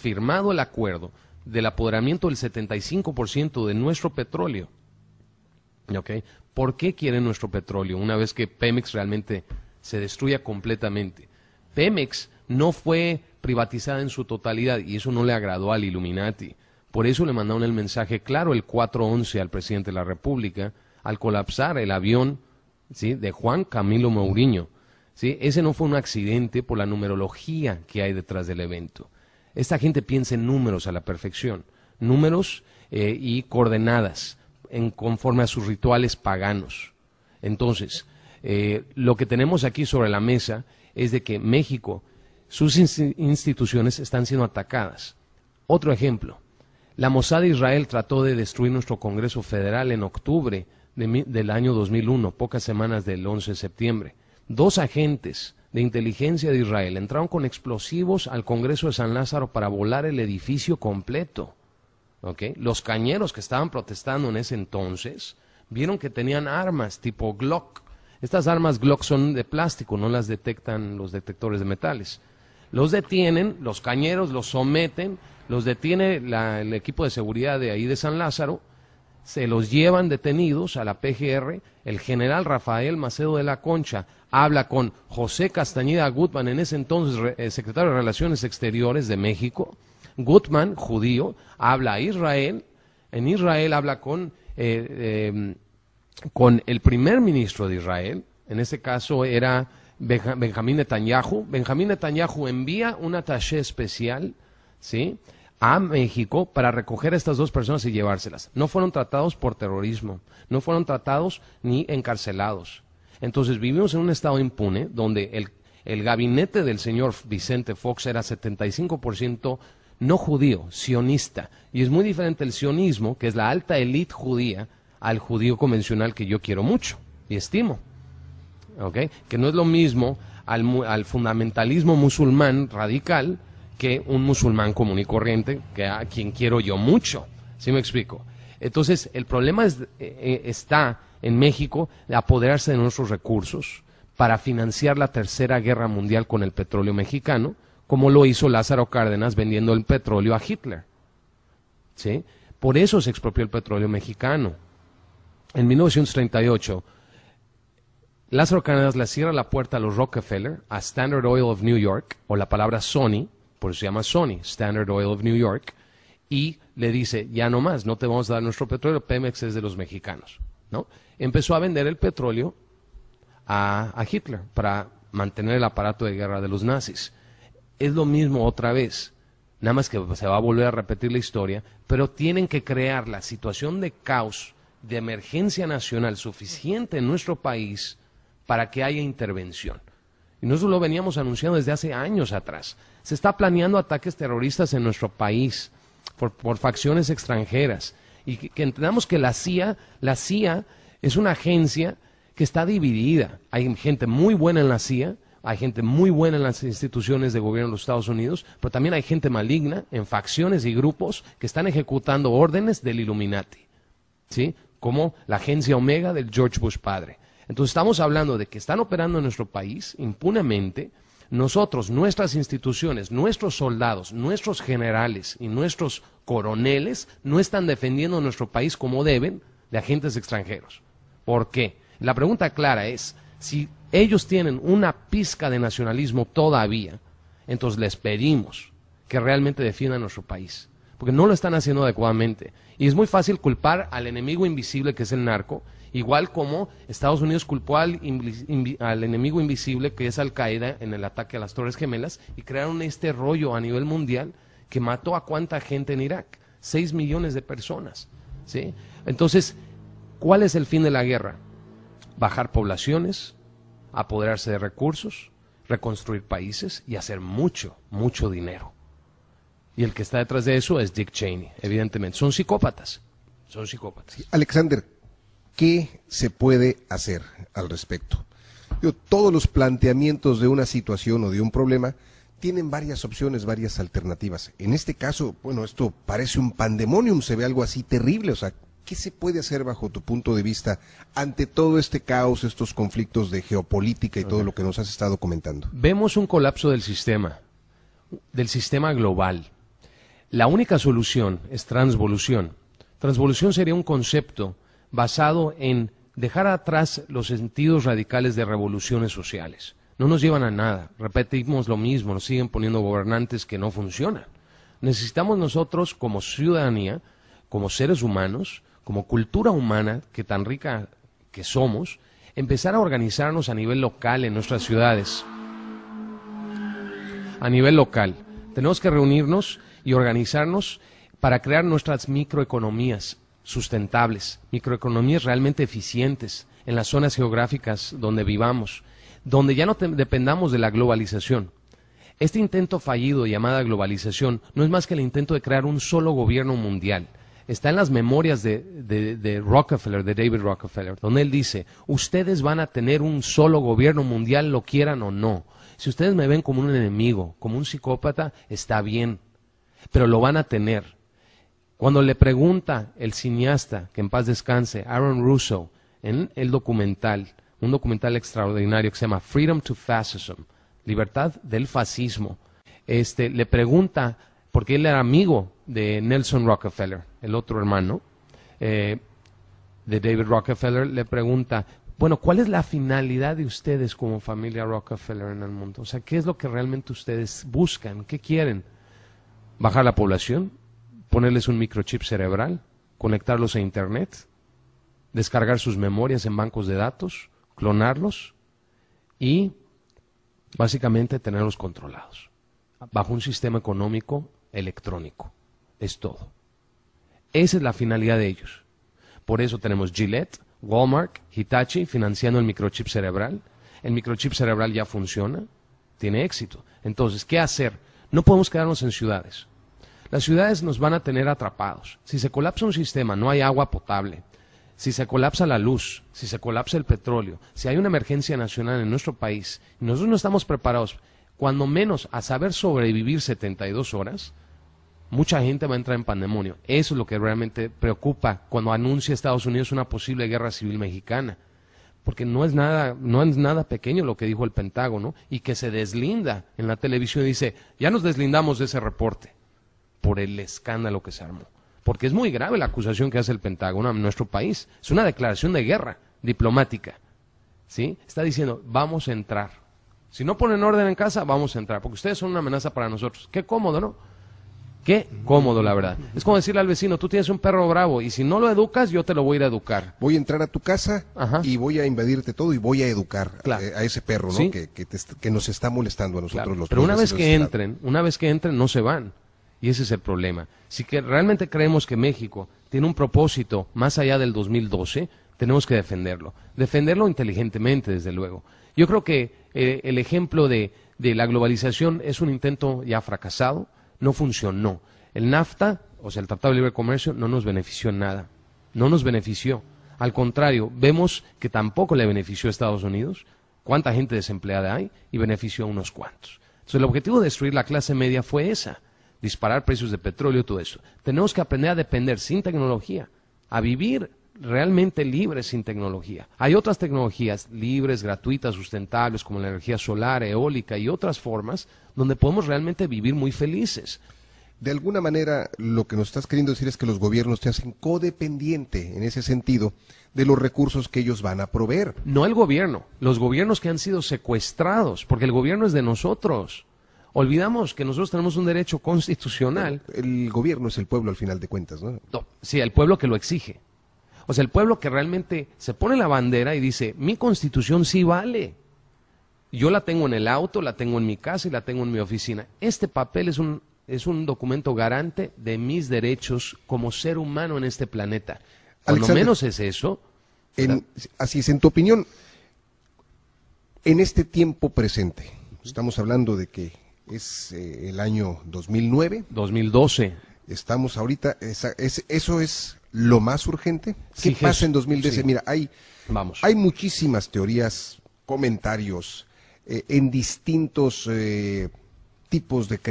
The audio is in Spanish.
firmado el acuerdo del apoderamiento del 75% de nuestro petróleo. ¿Okay? ¿Por qué quieren nuestro petróleo una vez que Pemex realmente se destruya completamente? Pemex no fue privatizada en su totalidad y eso no le agradó al Illuminati. Por eso le mandaron el mensaje claro el 4/11 al presidente de la República al colapsar el avión, ¿sí?, de Juan Camilo Mourinho. ¿Sí? Ese no fue un accidente por la numerología que hay detrás del evento. Esta gente piensa en números a la perfección, números y coordenadas conforme a sus rituales paganos. Entonces, lo que tenemos aquí sobre la mesa es de que México, sus instituciones están siendo atacadas. Otro ejemplo, la Mossad de Israel trató de destruir nuestro Congreso Federal en octubre del año 2001, pocas semanas del 11 de septiembre. 2 agentes de inteligencia de Israel entraron con explosivos al Congreso de San Lázaro para volar el edificio completo. ¿Okay? Los cañeros que estaban protestando en ese entonces vieron que tenían armas tipo Glock. Estas armas Glock son de plástico, no las detectan los detectores de metales. Los detienen, los cañeros los someten, los detiene el equipo de seguridad de ahí de San Lázaro, se los llevan detenidos a la PGR. El general Rafael Macedo de la Concha habla con José Castañeda Gutmann, en ese entonces secretario de Relaciones Exteriores de México. Gutmann, judío, habla a Israel. En Israel habla con el primer ministro de Israel. En este caso era Benjamín Netanyahu. Benjamín Netanyahu envía un attaché especial, ¿sí?, a México para recoger a estas 2 personas y llevárselas. No fueron tratados por terrorismo, no fueron tratados ni encarcelados. Entonces vivimos en un estado impune donde el gabinete del señor Vicente Fox era 75% no judío, sionista. Y es muy diferente el sionismo, que es la alta élite judía, al judío convencional que yo quiero mucho y estimo. ¿Okay? Que no es lo mismo al fundamentalismo musulmán radical que un musulmán común y corriente, que a quien quiero yo mucho. ¿Sí me explico? Entonces, el problema está en México de apoderarse de nuestros recursos para financiar la Tercera Guerra Mundial con el petróleo mexicano, como lo hizo Lázaro Cárdenas vendiendo el petróleo a Hitler. ¿Sí? Por eso se expropió el petróleo mexicano. En 1938, Lázaro Cárdenas le cierra la puerta a los Rockefeller, a Standard Oil of New York, o la palabra Sony, por eso se llama Sony, Standard Oil of New York, y le dice, ya no más, no te vamos a dar nuestro petróleo, Pemex es de los mexicanos, ¿no? Empezó a vender el petróleo a Hitler para mantener el aparato de guerra de los nazis. Es lo mismo otra vez, nada más que se va a volver a repetir la historia, pero tienen que crear la situación de caos, de emergencia nacional suficiente en nuestro país para que haya intervención. Y nosotros lo veníamos anunciando desde hace años atrás. Se está planeando ataques terroristas en nuestro país por facciones extranjeras. Y que entendamos que la CIA es una agencia que está dividida. Hay gente muy buena en la CIA, hay gente muy buena en las instituciones de gobierno de los Estados Unidos, pero también hay gente maligna en facciones y grupos que están ejecutando órdenes del Illuminati, ¿sí? Como la agencia Omega del George Bush padre. Entonces estamos hablando de que están operando en nuestro país impunemente. Nosotros, nuestras instituciones, nuestros soldados, nuestros generales y nuestros coroneles no están defendiendo nuestro país como deben de agentes extranjeros. ¿Por qué? La pregunta clara es, si ellos tienen una pizca de nacionalismo todavía, entonces les pedimos que realmente defiendan nuestro país, porque no lo están haciendo adecuadamente. Y es muy fácil culpar al enemigo invisible que es el narco, igual como Estados Unidos culpó al enemigo invisible que es Al Qaeda en el ataque a las Torres Gemelas y crearon este rollo a nivel mundial que mató a cuánta gente en Irak, 6 millones de personas, ¿sí? Entonces, ¿cuál es el fin de la guerra? Bajar poblaciones, apoderarse de recursos, reconstruir países y hacer mucho, mucho dinero. Y el que está detrás de eso es Dick Cheney, evidentemente. Son psicópatas, son psicópatas. Sí, Alexander, ¿qué se puede hacer al respecto? Todos los planteamientos de una situación o de un problema tienen varias opciones, varias alternativas. En este caso, bueno, esto parece un pandemonium, se ve algo así terrible. O sea, ¿qué se puede hacer bajo tu punto de vista ante todo este caos, estos conflictos de geopolítica y todo lo que nos has estado comentando? Vemos un colapso del sistema global. La única solución es transvolución. Transvolución sería un concepto basado en dejar atrás los sentidos radicales de revoluciones sociales. No nos llevan a nada, repetimos lo mismo, nos siguen poniendo gobernantes que no funcionan. Necesitamos nosotros como ciudadanía, como seres humanos, como cultura humana, que tan rica que somos, empezar a organizarnos a nivel local en nuestras ciudades. A nivel local. Tenemos que reunirnos y organizarnos para crear nuestras microeconomías sustentables, microeconomías realmente eficientes en las zonas geográficas donde vivamos, donde ya no dependamos de la globalización. Este intento fallido llamada globalización no es más que el intento de crear un solo gobierno mundial. Está en las memorias de Rockefeller, de David Rockefeller, donde él dice, ustedes van a tener un solo gobierno mundial, lo quieran o no. Si ustedes me ven como un enemigo, como un psicópata, está bien, pero lo van a tener. Cuando le pregunta el cineasta, que en paz descanse, Aaron Russo, en el documental, un documental extraordinario que se llama Freedom to Fascism, Libertad del Fascismo, le pregunta, porque él era amigo de Nelson Rockefeller, el otro hermano de David Rockefeller, le pregunta, bueno, ¿cuál es la finalidad de ustedes como familia Rockefeller en el mundo? O sea, ¿qué es lo que realmente ustedes buscan? ¿Qué quieren? ¿Bajar la población? ¿Ponerles un microchip cerebral? ¿Conectarlos a Internet? ¿Descargar sus memorias en bancos de datos? ¿Clonarlos? Y básicamente tenerlos controlados bajo un sistema económico electrónico. Es todo. Esa es la finalidad de ellos. Por eso tenemos Gillette, Walmart, Hitachi financiando el microchip cerebral. El microchip cerebral ya funciona, tiene éxito. Entonces, ¿qué hacer? No podemos quedarnos en ciudades. Las ciudades nos van a tener atrapados. Si se colapsa un sistema, no hay agua potable. Si se colapsa la luz, si se colapsa el petróleo, si hay una emergencia nacional en nuestro país, y nosotros no estamos preparados, cuando menos a saber sobrevivir 72 horas, mucha gente va a entrar en pandemonio. Eso es lo que realmente preocupa cuando anuncia Estados Unidos una posible guerra civil mexicana. Porque no es nada pequeño lo que dijo el Pentágono, y que se deslinda en la televisión y dice, ya nos deslindamos de ese reporte por el escándalo que se armó. Porque es muy grave la acusación que hace el Pentágono a nuestro país. Es una declaración de guerra diplomática. ¿Sí? Está diciendo, vamos a entrar. Si no ponen orden en casa, vamos a entrar, porque ustedes son una amenaza para nosotros. Qué cómodo, ¿no? Qué cómodo, la verdad. Es como decirle al vecino, tú tienes un perro bravo, y si no lo educas, yo te lo voy a ir a educar. Voy a entrar a tu casa y voy a invadirte todo y voy a educar a ese perro, ¿no? ¿Sí? Que nos está molestando a nosotros los Pero una vez que entren, no se van. Y ese es el problema. Si que realmente creemos que México tiene un propósito más allá del 2012, tenemos que defenderlo. Defenderlo inteligentemente, desde luego. Yo creo que el ejemplo de la globalización es un intento ya fracasado, no funcionó. El NAFTA, o sea, el Tratado de Libre Comercio, no nos benefició en nada. No nos benefició. Al contrario, vemos que tampoco le benefició a Estados Unidos. ¿Cuánta gente desempleada hay? Y benefició a unos cuantos. Entonces, el objetivo de destruir la clase media fue esa. Disparar precios de petróleo, todo eso. Tenemos que aprender a depender sin tecnología, a vivir realmente libres sin tecnología. Hay otras tecnologías libres, gratuitas, sustentables, como la energía solar, eólica y otras formas, donde podemos realmente vivir muy felices. De alguna manera, lo que nos estás queriendo decir es que los gobiernos te hacen codependiente, en ese sentido, de los recursos que ellos van a proveer. No el gobierno, los gobiernos que han sido secuestrados, porque el gobierno es de nosotros. Olvidamos que nosotros tenemos un derecho constitucional. El gobierno es el pueblo al final de cuentas, ¿no? No, sí, el pueblo que lo exige. O sea, el pueblo que realmente se pone la bandera y dice, mi constitución sí vale. Yo la tengo en el auto, la tengo en mi casa y la tengo en mi oficina. Este papel es un documento garante de mis derechos como ser humano en este planeta. Cuando Alexander, menos es eso. Así es, en tu opinión, en este tiempo presente, estamos hablando de que es el año 2009. 2012. Estamos ahorita, ¿eso es lo más urgente? ¿Qué Sí, pasa en 2012? sí. Mira, hay muchísimas teorías, comentarios, en distintos tipos de creencias.